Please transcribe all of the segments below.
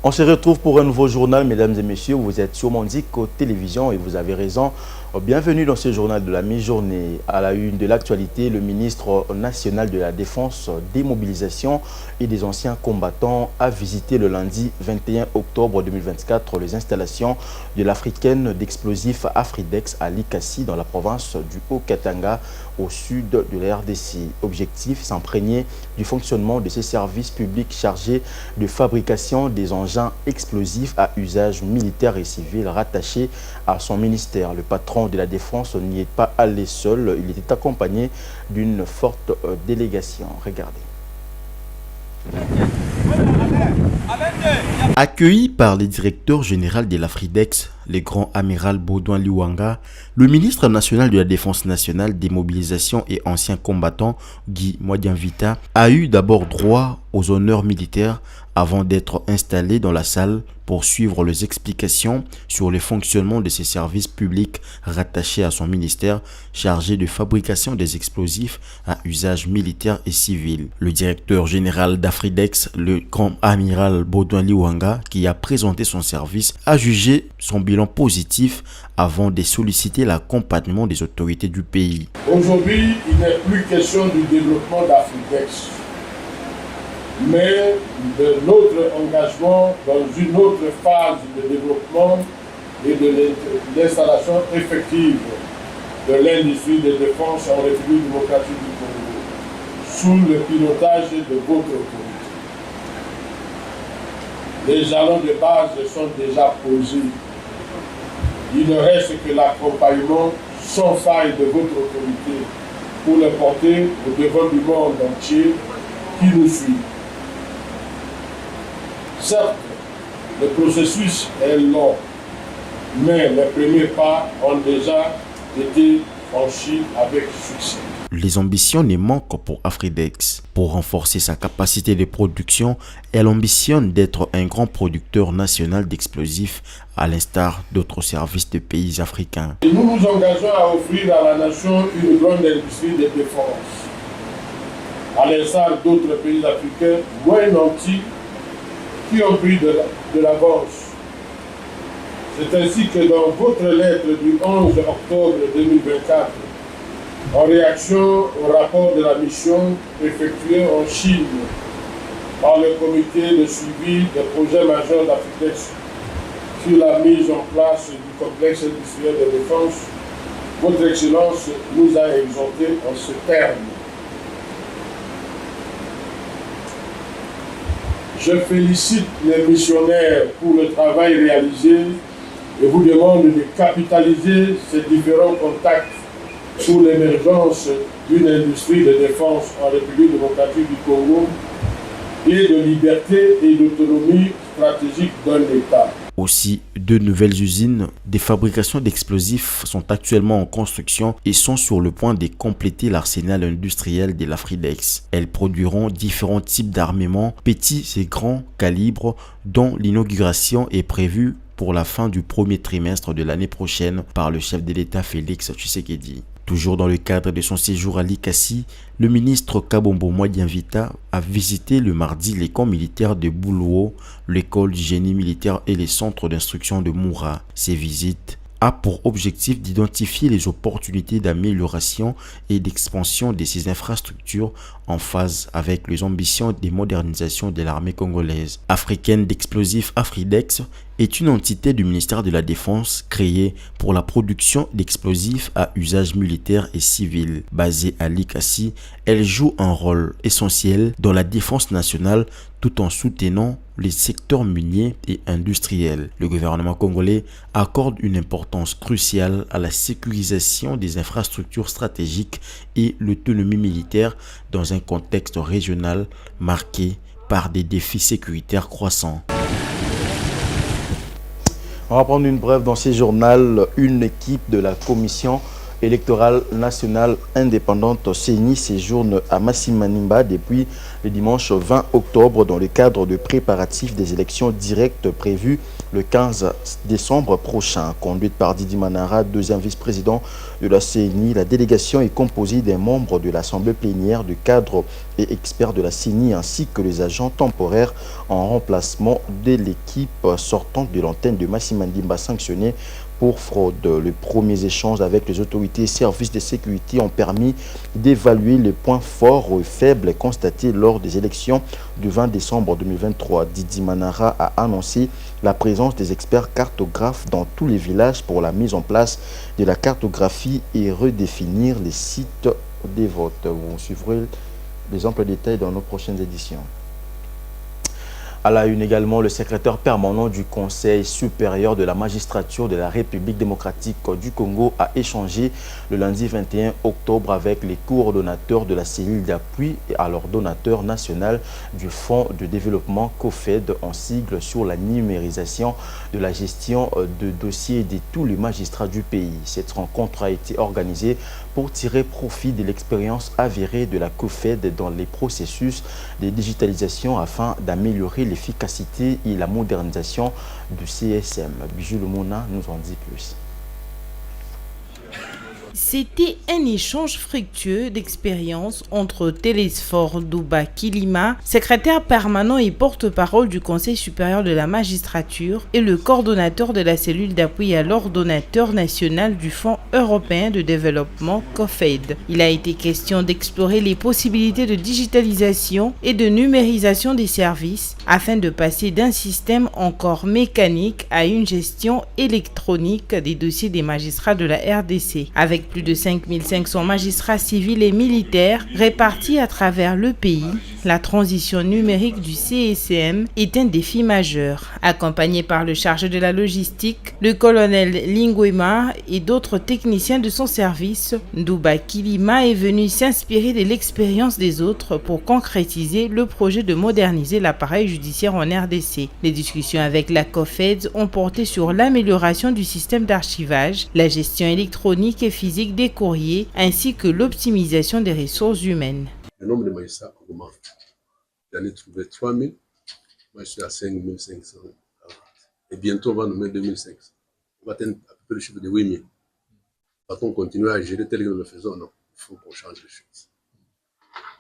On se retrouve pour un nouveau journal, mesdames et messieurs. Vous êtes sur Mondico Télévision et vous avez raison. Bienvenue dans ce journal de la mi-journée. À la une de l'actualité, le ministre national de la Défense, des Mobilisations et des anciens combattants a visité le lundi 21 octobre 2024 les installations de l'africaine d'explosifs Afridex à Likasi dans la province du Haut-Katanga au sud de la RDC. Objectif, s'imprégner du fonctionnement de ces services publics chargés de fabrication des engins explosifs à usage militaire et civil rattachés à son ministère. Le patron de la Défense n'y est pas allé seul, il était accompagné d'une forte délégation. Regardez. Accueilli par le directeur général de l'Afridex, le grand amiral Baudouin Liwanga, le ministre national de la Défense nationale, des Mobilisations et anciens combattants, Guy Mwadianvita, a eu d'abord droit aux honneurs militaires avant d'être installé dans la salle pour suivre les explications sur le fonctionnement de ces services publics rattachés à son ministère chargé de fabrication des explosifs à usage militaire et civil. Le directeur général d'Afridex, le grand amiral Baudouin Liwanga, qui a présenté son service, a jugé son bilan positif avant de solliciter l'accompagnement des autorités du pays. Aujourd'hui, il n'est plus question du développement d'Afridex, mais de notre engagement dans une autre phase de développement et de l'installation effective de l'industrie de défense en République démocratique du Congo, sous le pilotage de votre autorité. Les jalons de base sont déjà posés. Il ne reste que l'accompagnement sans faille de votre autorité pour le porter au devant du monde entier qui nous suit. Certes, le processus est long, mais les premiers pas ont déjà été franchis avec succès. Les ambitions ne manquent pour Afridex. Pour renforcer sa capacité de production, elle ambitionne d'être un grand producteur national d'explosifs à l'instar d'autres services de pays africains. Et nous nous engageons à offrir à la nation une grande industrie de défense, à l'instar d'autres pays africains moins nantis qui ont pris de l'avance. C'est ainsi que dans votre lettre du 11 octobre 2024, en réaction au rapport de la mission effectuée en Chine par le comité de suivi des projets majeurs d'Afridex sur la mise en place du complexe industriel de défense, votre Excellence nous a exhortés en ce terme. Je félicite les missionnaires pour le travail réalisé et vous demande de capitaliser ces différents contacts pour l'émergence d'une industrie de défense en République démocratique du Congo et de liberté et d'autonomie stratégique d'un État. Aussi, deux nouvelles usines de fabrication d'explosifs sont actuellement en construction et sont sur le point de compléter l'arsenal industriel de l'Afridex. Elles produiront différents types d'armements, petits et grands calibres, dont l'inauguration est prévue pour la fin du premier trimestre de l'année prochaine par le chef de l'État Félix Tshisekedi. Toujours dans le cadre de son séjour à Likasi, le ministre Kabombo Mwadianvita a visité le mardi l'école militaire de Boulou, l'école du génie militaire et les centres d'instruction de Moura. Ces visites a pour objectif d'identifier les opportunités d'amélioration et d'expansion de ces infrastructures en phase avec les ambitions de modernisation de l'armée congolaise. Africaine d'explosifs Afridex est une entité du ministère de la Défense créée pour la production d'explosifs à usage militaire et civil. Basée à Likasi, elle joue un rôle essentiel dans la défense nationale tout en soutenant les secteurs miniers et industriels. Le gouvernement congolais accorde une importance cruciale à la sécurisation des infrastructures stratégiques et l'autonomie militaire dans un contexte régional marqué par des défis sécuritaires croissants. On va prendre une brève dans ce journal. Une équipe de la commission électorale nationale indépendante CENI séjourne à Massi-Manimba depuis le dimanche 20 octobre dans le cadre de préparatifs des élections directes prévues le 15 décembre prochain. Conduite par Didi Manara, deuxième vice-président de la CENI, la délégation est composée des membres de l'Assemblée plénière, de cadres et experts de la CENI ainsi que les agents temporaires en remplacement de l'équipe sortante de l'antenne de Massimandimba sanctionnée pour fraude. Les premiers échanges avec les autorités et services de sécurité ont permis d'évaluer les points forts ou faibles constatés lors des élections du 20 décembre 2023. Didi Manara a annoncé la présence des experts cartographes dans tous les villages pour la mise en place de la cartographie et redéfinir les sites des votes. Vous suivrez les amples détails dans nos prochaines éditions. À la une également, le secrétaire permanent du Conseil supérieur de la magistrature de la République démocratique du Congo a échangé le lundi 21 octobre avec les coordonnateurs de la cellule d'appui et à l'ordonnateur national du Fonds de développement COFED en sigle sur la numérisation de la gestion de dossiers de tous les magistrats du pays. Cette rencontre a été organisée pour tirer profit de l'expérience avérée de la COFED dans les processus de digitalisation afin d'améliorer l'efficacité et la modernisation du CSM. Bijou Lemona nous en dit plus. C'était un échange fructueux d'expériences entre Télésphore Douba Kilima, secrétaire permanent et porte-parole du Conseil supérieur de la magistrature, et le coordonnateur de la cellule d'appui à l'ordonnateur national du Fonds européen de développement COFED. Il a été question d'explorer les possibilités de digitalisation et de numérisation des services afin de passer d'un système encore mécanique à une gestion électronique des dossiers des magistrats de la RDC. Avec plus de 5500 magistrats civils et militaires répartis à travers le pays, la transition numérique du CSM est un défi majeur. Accompagné par le chargé de la logistique, le colonel Lingwema et d'autres techniciens de son service, Douba Kilima est venu s'inspirer de l'expérience des autres pour concrétiser le projet de moderniser l'appareil judiciaire en RDC. Les discussions avec la COFED ont porté sur l'amélioration du système d'archivage, la gestion électronique et physique des courriers ainsi que l'optimisation des ressources humaines. Le nombre de magistrats augmente. J'en ai trouvé 3000, moi je suis à 5500. Et bientôt on va nommer 2500. On va atteindre à peu près le chiffre de 8000. Va-t-on continuer à gérer tel que nous le faisons? Non, il faut qu'on change les choses.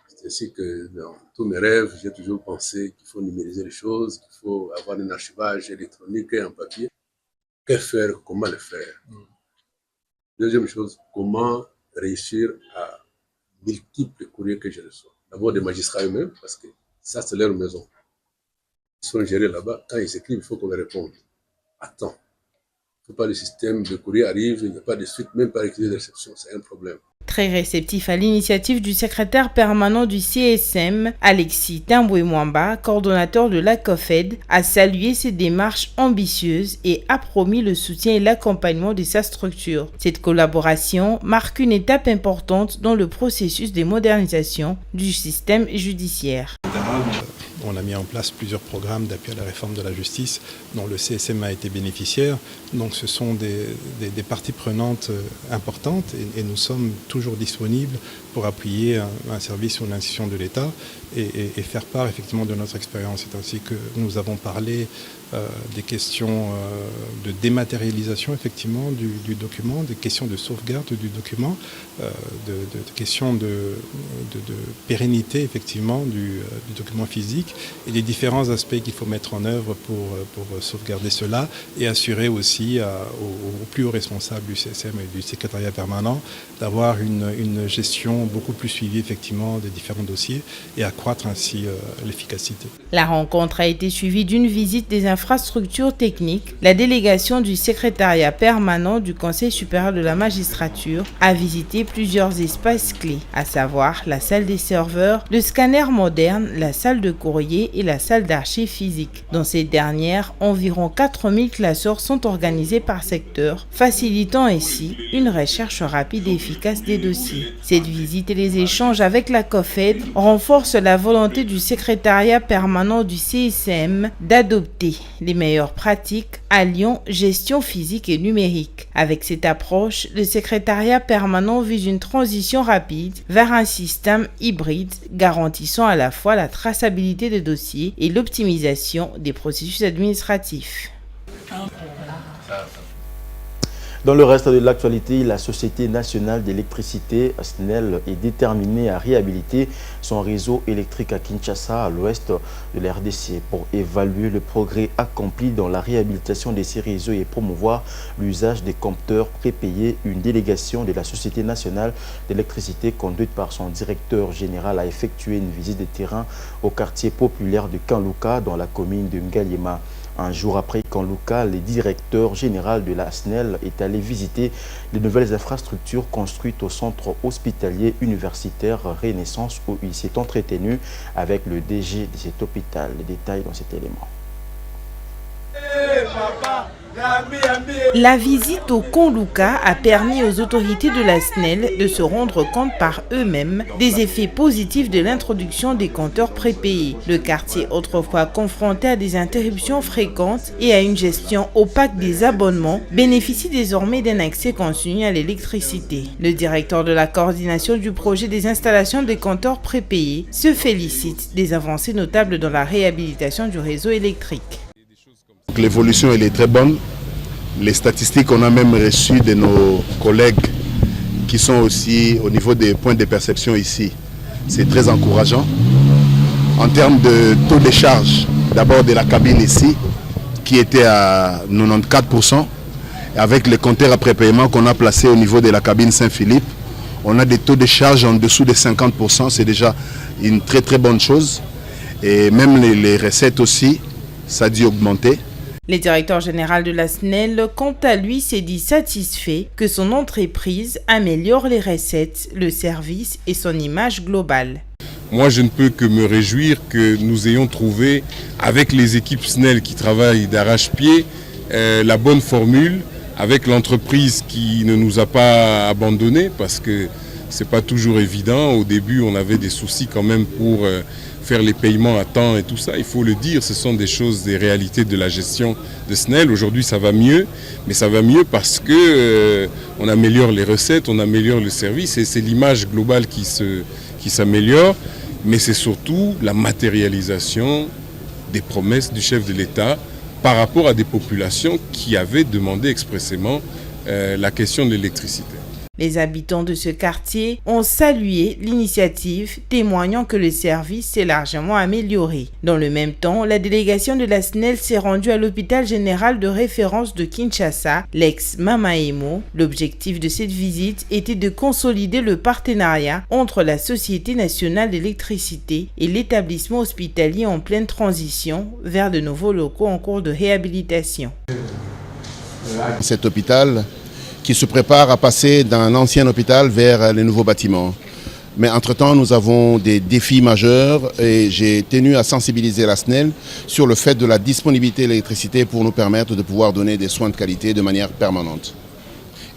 C'est ainsi que dans tous mes rêves, j'ai toujours pensé qu'il faut numériser les choses, qu'il faut avoir un archivage électronique et en papier. Que faire? Comment le faire? Deuxième chose, comment réussir à multiples courriers que je reçois. D'abord des magistrats eux-mêmes, parce que ça c'est leur maison. Ils sont gérés là-bas. Quand ils écrivent, il faut qu'on les réponde. Attends. Il ne faut pas que le système de courrier arrive, il n'y a pas de suite, même pas accusé de réception, c'est un problème. Très réceptif à l'initiative du secrétaire permanent du CSM, Alexis Tamboué-Mwamba, coordonnateur de la COFED, a salué ces démarches ambitieuses et a promis le soutien et l'accompagnement de sa structure. Cette collaboration marque une étape importante dans le processus de modernisation du système judiciaire. On a mis en place plusieurs programmes d'appui à la réforme de la justice dont le CSM a été bénéficiaire. Donc ce sont des parties prenantes importantes et nous sommes toujours disponibles pour appuyer un service ou une institution de l'État et faire part effectivement de notre expérience. C'est ainsi que nous avons parlé des questions de dématérialisation effectivement du document, des questions de sauvegarde du document, de questions de pérennité effectivement du document physique et les différents aspects qu'il faut mettre en œuvre pour sauvegarder cela et assurer aussi aux plus hauts responsables du CSM et du secrétariat permanent d'avoir une gestion beaucoup plus suivie effectivement des différents dossiers et accroître ainsi l'efficacité. La rencontre a été suivie d'une visite des infrastructures techniques. La délégation du secrétariat permanent du Conseil supérieur de la magistrature a visité plusieurs espaces clés, à savoir la salle des serveurs, le scanner moderne, la salle de courrier et la salle d'archives physique. Dans ces dernières, environ 4000 classeurs sont organisés par secteur, facilitant ainsi une recherche rapide et efficace des dossiers. Cette visite et les échanges avec la COFED renforcent la volonté du secrétariat permanent du CSM d'adopter les meilleures pratiques alliant gestion physique et numérique. Avec cette approche, le secrétariat permanent vise une transition rapide vers un système hybride garantissant à la fois la traçabilité des dossiers et l'optimisation des processus administratifs. Dans le reste de l'actualité, la Société nationale d'électricité, SNEL, est déterminée à réhabiliter son réseau électrique à Kinshasa, à l'ouest de la RDC, pour évaluer le progrès accompli dans la réhabilitation de ces réseaux et promouvoir l'usage des compteurs prépayés. Une délégation de la Société nationale d'électricité, conduite par son directeur général, a effectué une visite de terrain au quartier populaire de Kanluka, dans la commune de Ngaliema. Un jour après Kanluka, le directeur général de la SNEL est allé visiter les nouvelles infrastructures construites au centre hospitalier universitaire Renaissance, où il s'est entretenu avec le DG de cet hôpital. Les détails dans cet élément. La visite au Kanluka a permis aux autorités de la SNEL de se rendre compte par eux-mêmes des effets positifs de l'introduction des compteurs prépayés. Le quartier, autrefois confronté à des interruptions fréquentes et à une gestion opaque des abonnements, bénéficie désormais d'un accès continu à l'électricité. Le directeur de la coordination du projet des installations des compteurs prépayés se félicite des avancées notables dans la réhabilitation du réseau électrique. L'évolution elle est très bonne. Les statistiques qu'on a même reçues de nos collègues qui sont aussi au niveau des points de perception ici, c'est très encourageant. En termes de taux de charge, d'abord de la cabine ici, qui était à 94%, avec les compteurs à prépaiement qu'on a placés au niveau de la cabine Saint-Philippe, on a des taux de charge en dessous de 50%, c'est déjà une très très bonne chose. Et même les recettes aussi, ça a dû augmenter. Le directeur général de la SNEL, quant à lui, s'est dit satisfait que son entreprise améliore les recettes, le service et son image globale. Moi, je ne peux que me réjouir que nous ayons trouvé, avec les équipes SNEL qui travaillent d'arrache-pied, la bonne formule, avec l'entreprise qui ne nous a pas abandonnés, parce que ce n'est pas toujours évident. Au début, on avait des soucis quand même pour faire les paiements à temps et tout ça. Il faut le dire, ce sont des choses, des réalités de la gestion de SNEL. Aujourd'hui, ça va mieux, mais ça va mieux parce que on améliore les recettes, on améliore le service et c'est l'image globale qui s'améliore, mais c'est surtout la matérialisation des promesses du chef de l'État par rapport à des populations qui avaient demandé expressément la question de l'électricité. Les habitants de ce quartier ont salué l'initiative, témoignant que le service s'est largement amélioré. Dans le même temps, la délégation de la SNEL s'est rendue à l'hôpital général de référence de Kinshasa, l'ex-Mamaemo. L'objectif de cette visite était de consolider le partenariat entre la Société nationale d'électricité et l'établissement hospitalier en pleine transition vers de nouveaux locaux en cours de réhabilitation. Cet hôpital qui se prépare à passer d'un ancien hôpital vers les nouveaux bâtiments. Mais entre-temps, nous avons des défis majeurs et j'ai tenu à sensibiliser la SNEL sur le fait de la disponibilité de l'électricité pour nous permettre de pouvoir donner des soins de qualité de manière permanente.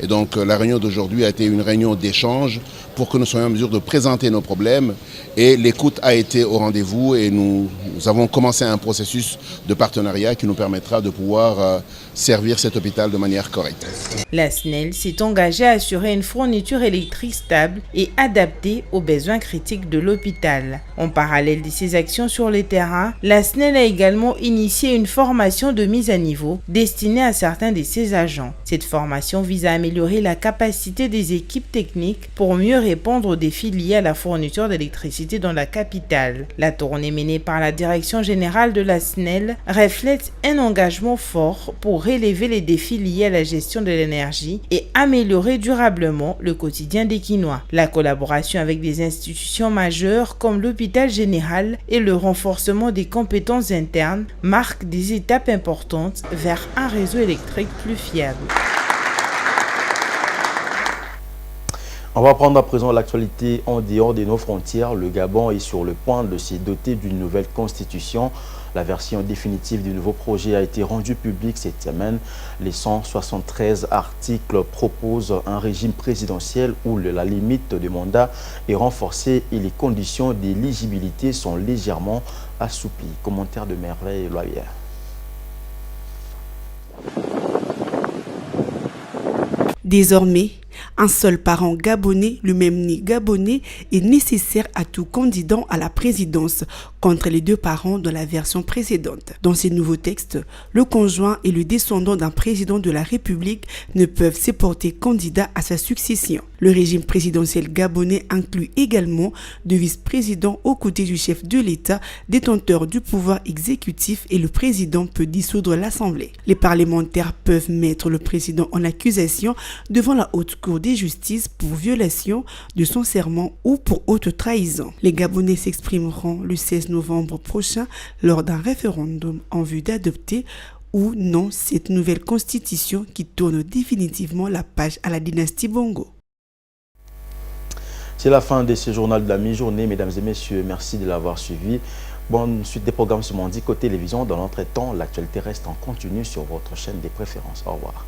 Et donc la réunion d'aujourd'hui a été une réunion d'échange pour que nous soyons en mesure de présenter nos problèmes et l'écoute a été au rendez-vous et nous avons commencé un processus de partenariat qui nous permettra de pouvoir servir cet hôpital de manière correcte. La SNEL s'est engagée à assurer une fourniture électrique stable et adaptée aux besoins critiques de l'hôpital. En parallèle de ces actions sur le terrain, la SNEL a également initié une formation de mise à niveau destinée à certains de ses agents. Cette formation vise à améliorer la capacité des équipes techniques pour mieux répondre aux défis liés à la fourniture d'électricité dans la capitale. La tournée menée par la direction générale de la SNEL reflète un engagement fort pour relever les défis liés à la gestion de l'énergie et améliorer durablement le quotidien des Kinois. La collaboration avec des institutions majeures comme l'hôpital général et le renforcement des compétences internes marquent des étapes importantes vers un réseau électrique plus fiable. On va prendre à présent l'actualité en dehors de nos frontières. Le Gabon est sur le point de se doter d'une nouvelle constitution. La version définitive du nouveau projet a été rendue publique cette semaine. Les 173 articles proposent un régime présidentiel où la limite de mandat est renforcée et les conditions d'éligibilité sont légèrement assouplies. Commentaire de Merveille Loyer. Désormais, Un seul parent gabonais, le même ni gabonais, est nécessaire à tout candidat à la présidence contre les deux parents de la version précédente. Dans ces nouveaux textes, le conjoint et le descendant d'un président de la République ne peuvent se porter candidats à sa succession. Le régime présidentiel gabonais inclut également deux vice-présidents aux côtés du chef de l'État, détenteur du pouvoir exécutif, et le président peut dissoudre l'Assemblée. Les parlementaires peuvent mettre le président en accusation devant la Haute Cour de justice pour violation de son serment ou pour haute trahison. Les Gabonais s'exprimeront le 16 novembre prochain lors d'un référendum en vue d'adopter ou non cette nouvelle constitution qui tourne définitivement la page à la dynastie Bongo. C'est la fin de ce journal de la mi-journée, mesdames et messieurs. Merci de l'avoir suivi. Bonne suite des programmes sur Mandico Télévision. Dans l'entretemps, l'actualité reste en continu sur votre chaîne des préférences. Au revoir.